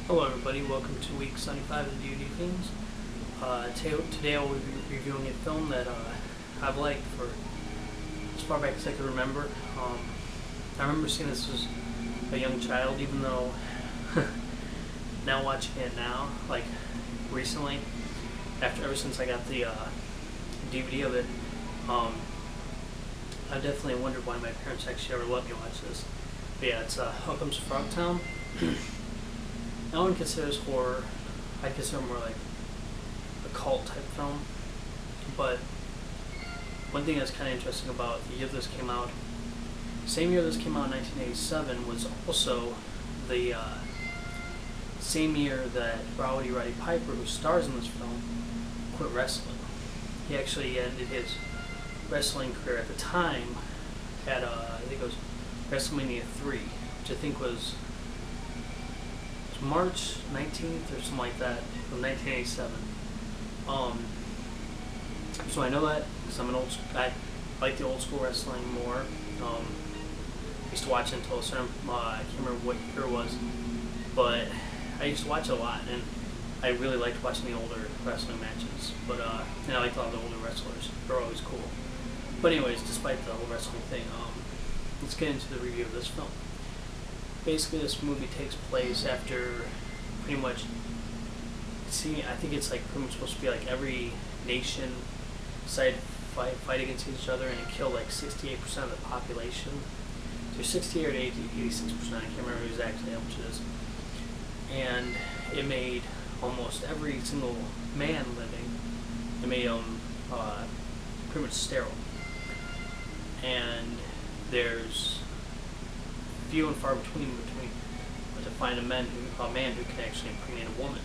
Hello everybody, welcome to week 75 of the DVDFiend. Today I will be reviewing a film that I've liked for as far back as I can remember. I remember seeing this as a young child, even though now watching it now, like recently, ever since I got the DVD of it, I definitely wondered why my parents actually ever let me watch this. But yeah, it's How Comes Frogtown. I wouldn't consider this horror. I'd consider it more like a cult type film. But one thing that's kind of interesting about the year this came out, same year this came out in 1987, was also the same year that Roddy Piper, who stars in this film, quit wrestling. He actually ended his wrestling career at the time at, I think it was WrestleMania 3, which I think was March 19th or something like that, of 1987. So I know that because I like the old school wrestling more. I used to watch it until a certain, I can't remember what year it was, but I used to watch it a lot, and I really liked watching the older wrestling matches. But and I liked a lot of the older wrestlers; they're always cool. But anyways, despite the whole wrestling thing, let's get into the review of this film. Basically, this movie takes place after pretty much, I think it's like pretty much supposed to be like every nation decided to fight against each other, and it killed like 68% of the population. So 68 or 86%, I can't remember exactly how much it is. And it made almost every single man living, it made them pretty much sterile. And there's few and far between to find a man who can actually impregnate a woman.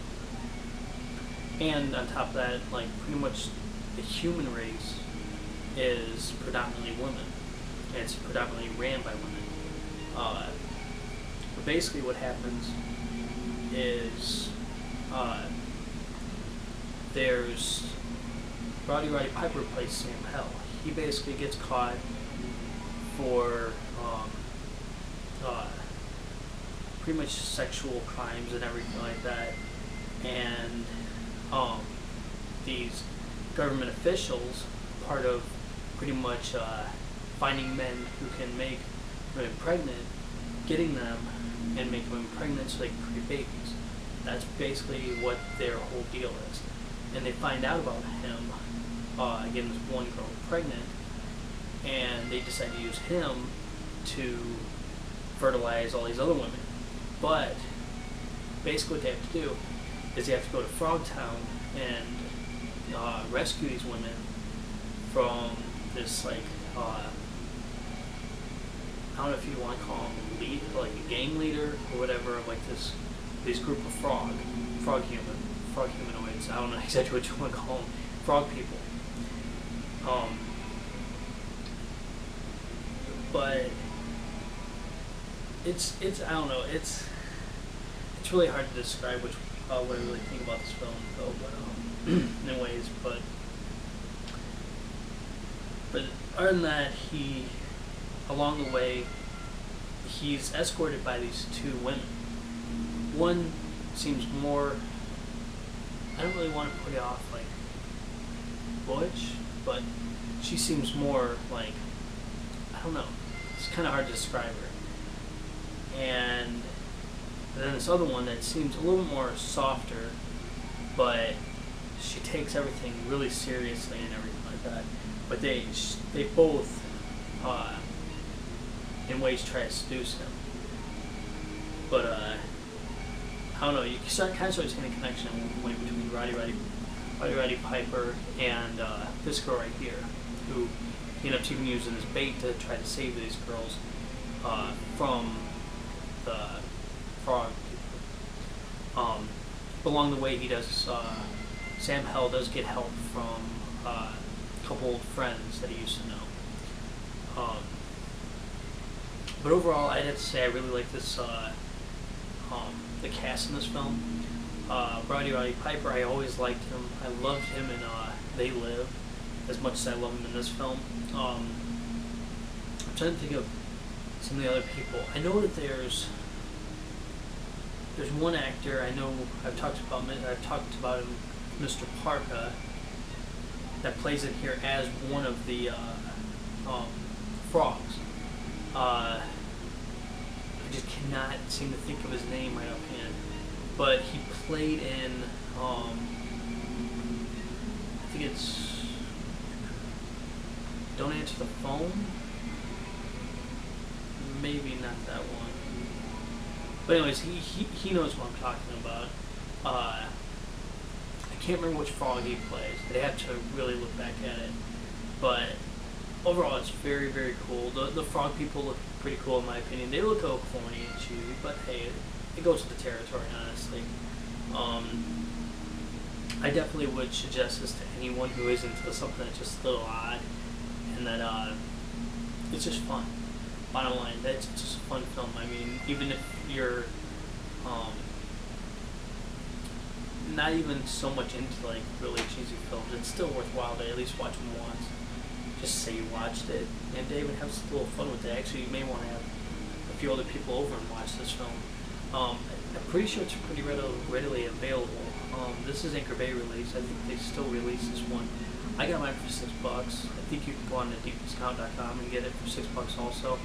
And on top of that, like pretty much the human race is predominantly women. And it's predominantly ran by women. But basically what happens is there's Roddy Piper plays Sam Hell. He basically gets caught for pretty much sexual crimes and everything like that, and these government officials, part of pretty much finding men who can make women pregnant, getting them and make women pregnant so they can create babies. That's basically what their whole deal is. And they find out about him getting this one girl pregnant, and they decide to use him to fertilize all these other women. But basically what they have to do is they have to go to Frogtown and rescue these women from this, like, I don't know if you want to call them like a gang leader or whatever, of like this group of frog humanoids. I don't know exactly what you want to call them, frog people. But it's I don't know, it's really hard to describe what I really think about this film though, but in ways, but other than that, along the way he's escorted by these two women. One seems more, I don't really want to put it off like butch, but she seems more like, I don't know, it's kind of hard to describe her. And then this other one that seems a little more softer, but she takes everything really seriously and everything like that. But they both, in ways, try to seduce him. But I don't know. You kind of start seeing a connection between Roddy Piper and this girl right here, who he ends up even using as bait to try to save these girls from the frog people. But along the way, he does. Sam Hell does get help from a couple old friends that he used to know. But overall, I'd have to say I really like this. The cast in this film. Roddy Piper, I always liked him. I loved him in They Live as much as I love him in this film. I'm trying to think of some of the other people. I know that there's there's one actor I know I've talked about him, Mr. Parka, that plays it here as one of the frogs. I just cannot seem to think of his name right offhand, but he played in I think it's Don't Answer the Phone. Maybe not that one. But anyways, he knows what I'm talking about. I can't remember which frog he plays. I'd have to really look back at it. But overall, it's very, very cool. The frog people look pretty cool in my opinion. They look a little corny and cheesy, but hey, it goes with the territory, honestly. I definitely would suggest this to anyone who is into something that's just a little odd, and that it's just fun. Bottom line, it's just a fun film. I mean, even if you're not even so much into like really cheesy films, it's still worthwhile to at least watch them once. Just say you watched it, and to even have a little fun with it. Actually, you may want to have a few other people over and watch this film. I'm pretty sure it's pretty readily available. This is Anchor Bay release. I think they still release this one. I got mine for $6. I think you can go on to deepdiscount.com and get it for $6 also.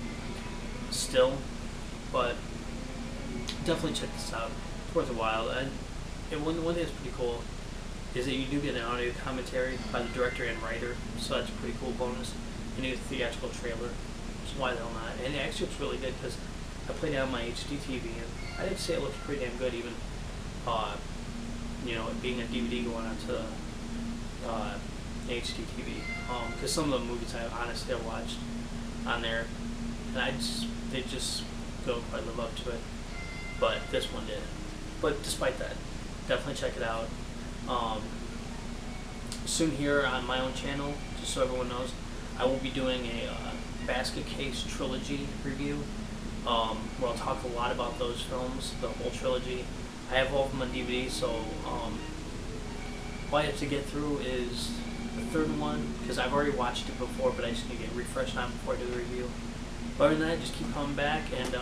Still, but definitely check this out. It's worth a while. And one thing that's pretty cool is that you do get an audio commentary by the director and writer, so that's a pretty cool bonus. And you get a theatrical trailer, so why the hell not? And it actually looks really good because I played it on my HD TV, and I did say it looks pretty damn good, even you know, it being a DVD going onto HD TV. Because some of the movies I honestly have watched on there, and they just don't quite live up to it. But this one did. But despite that, definitely check it out. Soon here on my own channel, just so everyone knows, I will be doing a Basket Case trilogy review, where I'll talk a lot about those films, the whole trilogy. I have all of them on DVD, so all I have to get through is the third one, because I've already watched it before, but I just need to get refreshed on before I do the review. But other than that, just keep coming back, and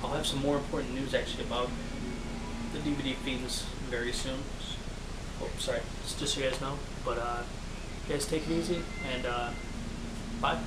I'll have some more important news actually about the DVDFiends very soon. Oh, sorry, just so you guys know. But you guys take it easy, and bye.